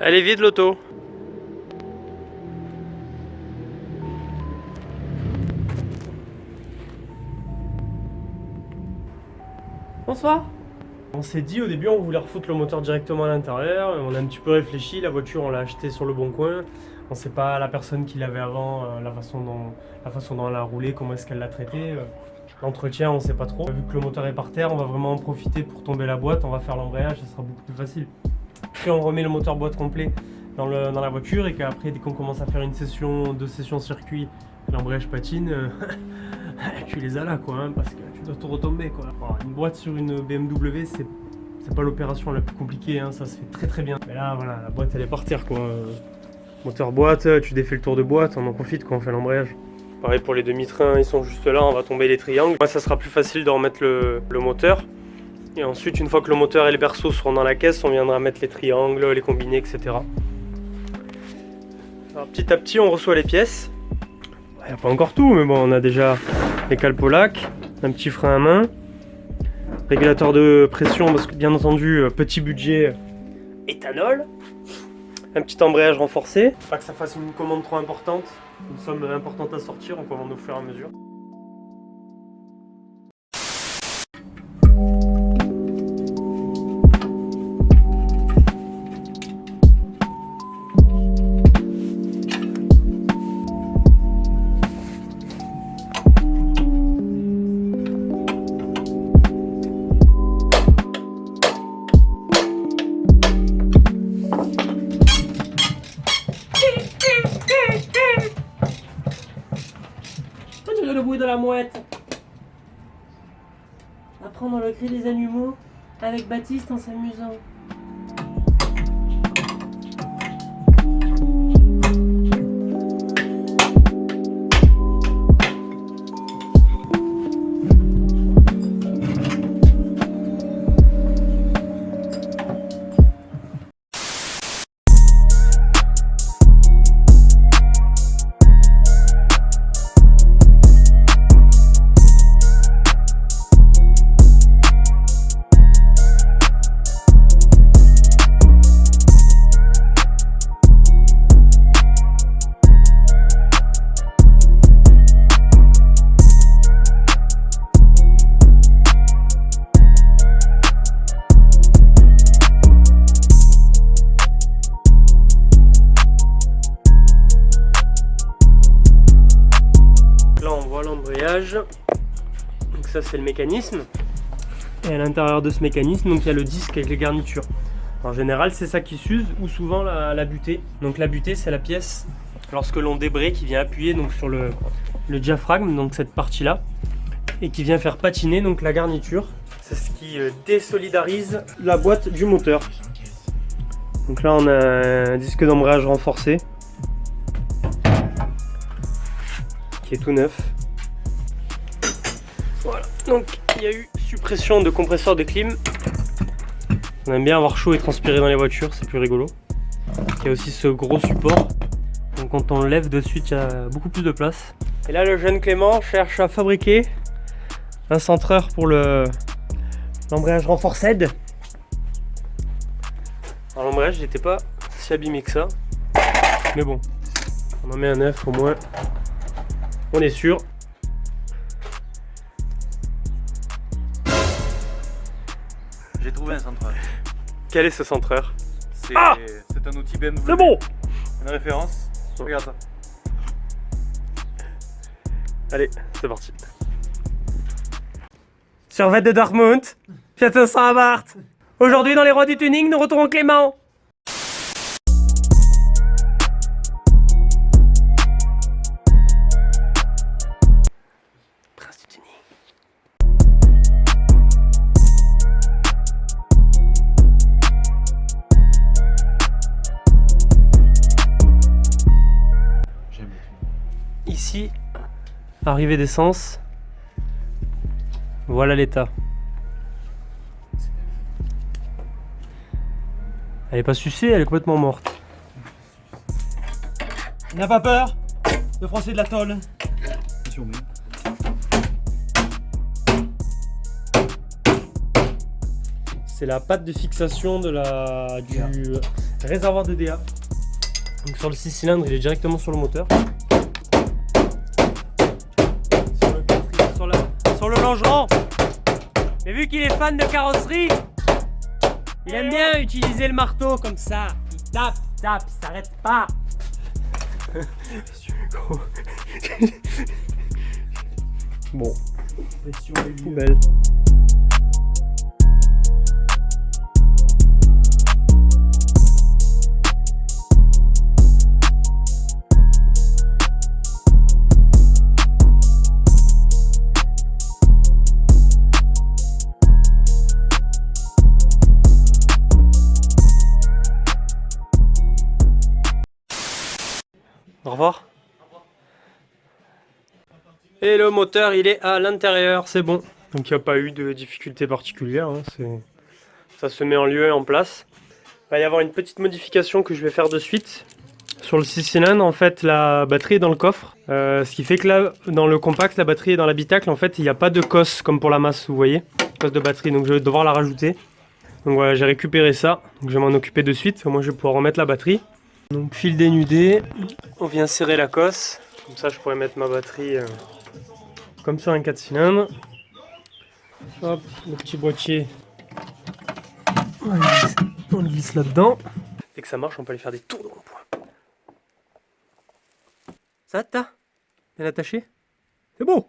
Elle est vide l'auto. Bonsoir. On s'est dit au début on voulait refoutre le moteur directement à l'intérieur. On a un petit peu réfléchi, la voiture on l'a achetée sur le bon coin. On sait pas la personne qui l'avait avant, la façon dont elle a roulé, comment est-ce qu'elle l'a traité. L'entretien on sait pas trop. Vu que le moteur est par terre, on va vraiment en profiter pour tomber la boîte, on va faire l'embrayage, ça sera beaucoup plus facile. Puis on remet le moteur boîte complet dans la voiture et qu'après dès qu'on commence à faire deux sessions circuit, l'embrayage patine, tu les as là quoi, hein, parce que tu dois tout retomber quoi. Alors, une boîte sur une BMW c'est pas l'opération la plus compliquée, hein, ça se fait très très bien. Mais là voilà, la boîte elle est par terre quoi. Moteur boîte, tu défais le tour de boîte, on en profite quand on fait l'embrayage. Pareil pour les demi-trains, ils sont juste là, on va tomber les triangles. Moi ça sera plus facile de remettre le moteur. Et ensuite une fois que le moteur et le berceau seront dans la caisse, on viendra mettre les triangles, les combinés, etc. Alors petit à petit on reçoit les pièces. Il n'y a pas encore tout, mais bon on a déjà les cales Polac, un petit frein à main, régulateur de pression parce que bien entendu petit budget éthanol, un petit embrayage renforcé, pas que ça fasse une commande trop importante, une somme importante à sortir, on commande au fur et à mesure. Le bruit de la mouette. Apprendre le cri des animaux avec Baptiste en s'amusant. Donc ça c'est le mécanisme, et à l'intérieur de ce mécanisme donc il y a le disque avec les garnitures. En général c'est ça qui s'use, ou souvent la butée. Donc la butée c'est la pièce lorsque l'on débraye qui vient appuyer donc sur le diaphragme, donc cette partie là, et qui vient faire patiner donc la garniture. C'est ce qui désolidarise la boîte du moteur. Donc là on a un disque d'embrayage renforcé qui est tout neuf. Voilà, donc il y a eu suppression de compresseur de clim. On aime bien avoir chaud et transpirer dans les voitures, c'est plus rigolo. Il y a aussi ce gros support, donc quand on le lève de suite, il y a beaucoup plus de place. Et là le jeune Clément cherche à fabriquer un centreur pour l'embrayage renforcé. Alors l'embrayage n'était pas si abîmé que ça, mais bon, on en met un neuf au moins, on est sûr. J'ai trouvé un centreur. Quel est ce centreur? C'est un outil BMW. C'est bon. Une référence. Regarde ça. Allez, c'est parti. Survette de Dortmund, Fiat 500 Abarth. Aujourd'hui dans les rois du tuning, nous retrouvons Clément. Prince du tuning. Ici, arrivée d'essence, voilà l'état. Elle est pas sucée, elle est complètement morte. N'a pas peur, le français de la tôle. C'est la patte de fixation de réservoir de DA. Donc sur le 6 cylindres, il est directement sur le moteur. Sur le longeron. Mais vu qu'il est fan de carrosserie, il aime bien utiliser le marteau comme ça. Il tape, il s'arrête pas. Bon, poubelle. Au revoir. Et le moteur, il est à l'intérieur, c'est bon. Donc il n'y a pas eu de difficulté particulière, hein. Ça se met en lieu et en place. Il va y avoir une petite modification que je vais faire de suite. Sur le 6 cylindres, en fait, la batterie est dans le coffre. Ce qui fait que là, dans le compact, la batterie est dans l'habitacle. En fait, il n'y a pas de cosse comme pour la masse, vous voyez. Cosse de batterie, donc je vais devoir la rajouter. Donc voilà, j'ai récupéré ça. Donc je vais m'en occuper de suite. Moi, je vais pouvoir remettre la batterie. Donc fil dénudé, on vient serrer la cosse. Comme ça, je pourrais mettre ma batterie comme sur un 4 cylindres. Hop, le petit boîtier. On le glisse là-dedans. Dès que ça marche, on peut aller faire des tours de rond-point. Ça t'as bien attaché? C'est bon.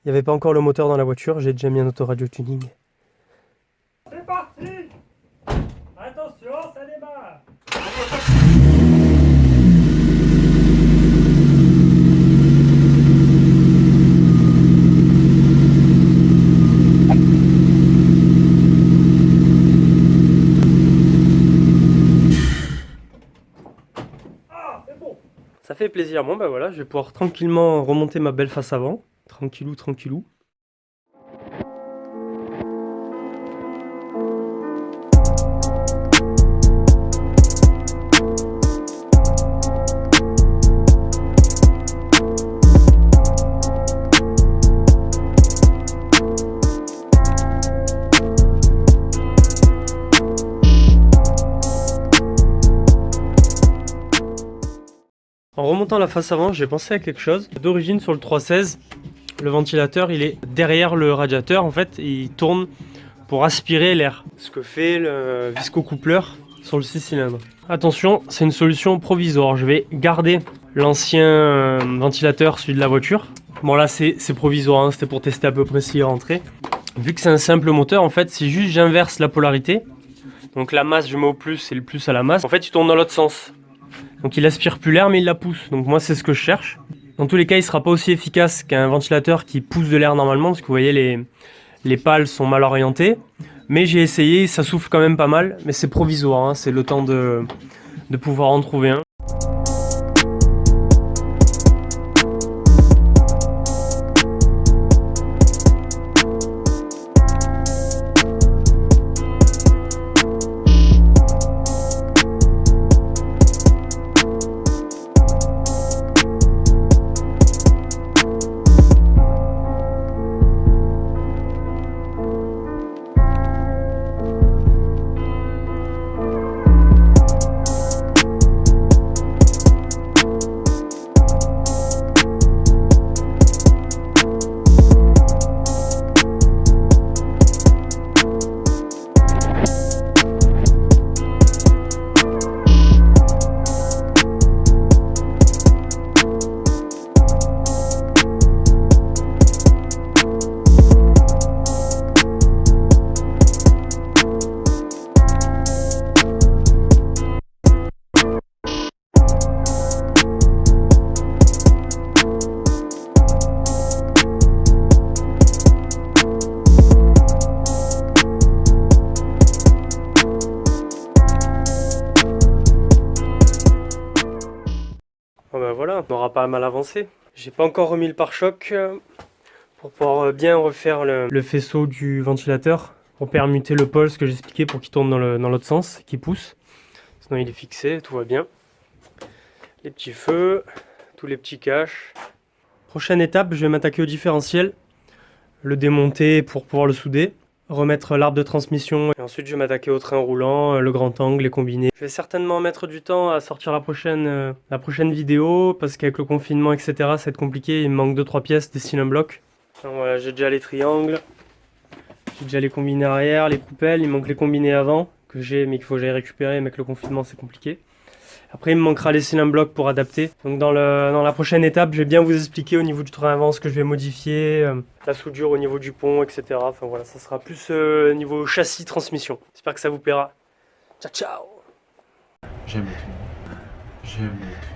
Il n'y avait pas encore le moteur dans la voiture, j'ai déjà mis un autoradio tuning. C'est parti. Attention, ça démarre. Ça fait plaisir. Bon bah voilà, je vais pouvoir tranquillement remonter ma belle face avant. Tranquillou, tranquillou. En remontant la face avant, j'ai pensé à quelque chose. D'origine, sur le 316, le ventilateur, il est derrière le radiateur. En fait, il tourne pour aspirer l'air. Ce que fait le viscocoupleur sur le 6 cylindres. Attention, c'est une solution provisoire. Je vais garder l'ancien ventilateur, celui de la voiture. Bon là, c'est provisoire, hein. C'était pour tester à peu près s'il rentrait. Vu que c'est un simple moteur, en fait, si juste j'inverse la polarité, donc la masse, je mets au plus et le plus à la masse, en fait, il tourne dans l'autre sens. Donc il aspire plus l'air mais il la pousse, donc moi c'est ce que je cherche. Dans tous les cas il sera pas aussi efficace qu'un ventilateur qui pousse de l'air normalement, parce que vous voyez les pales sont mal orientées. Mais j'ai essayé, ça souffle quand même pas mal, mais c'est provisoire, hein. C'est le temps de pouvoir en trouver un. Bon ben voilà, on n'aura pas mal avancé. J'ai pas encore remis le pare-choc pour pouvoir bien refaire le faisceau du ventilateur, pour permuter le pôle, ce que j'expliquais, pour qu'il tourne dans l'autre sens, qu'il pousse. Sinon il est fixé, tout va bien. Les petits feux, tous les petits caches. Prochaine étape, je vais m'attaquer au différentiel, le démonter pour pouvoir le souder. remettre l'arbre de transmission. Et ensuite, je vais m'attaquer au train roulant, le grand angle, les combinés. Je vais certainement mettre du temps à sortir la prochaine vidéo parce qu'avec le confinement, etc., ça va être compliqué. Il me manque 2-3 pièces des cylindres blocs. Donc voilà, j'ai déjà les triangles, j'ai déjà les combinés arrière, les coupelles. Il me manque les combinés avant que j'ai, mais qu'il faut que j'aille récupérer. Mais avec le confinement, c'est compliqué. Après, il me manquera les cylindres blocs pour adapter. Donc dans la prochaine étape, je vais bien vous expliquer au niveau du train avant ce que je vais modifier, la soudure au niveau du pont, etc. Enfin voilà, ça sera plus niveau châssis, transmission. J'espère que ça vous plaira. Ciao, ciao! J'aime les tunnels. J'aime les tunnels.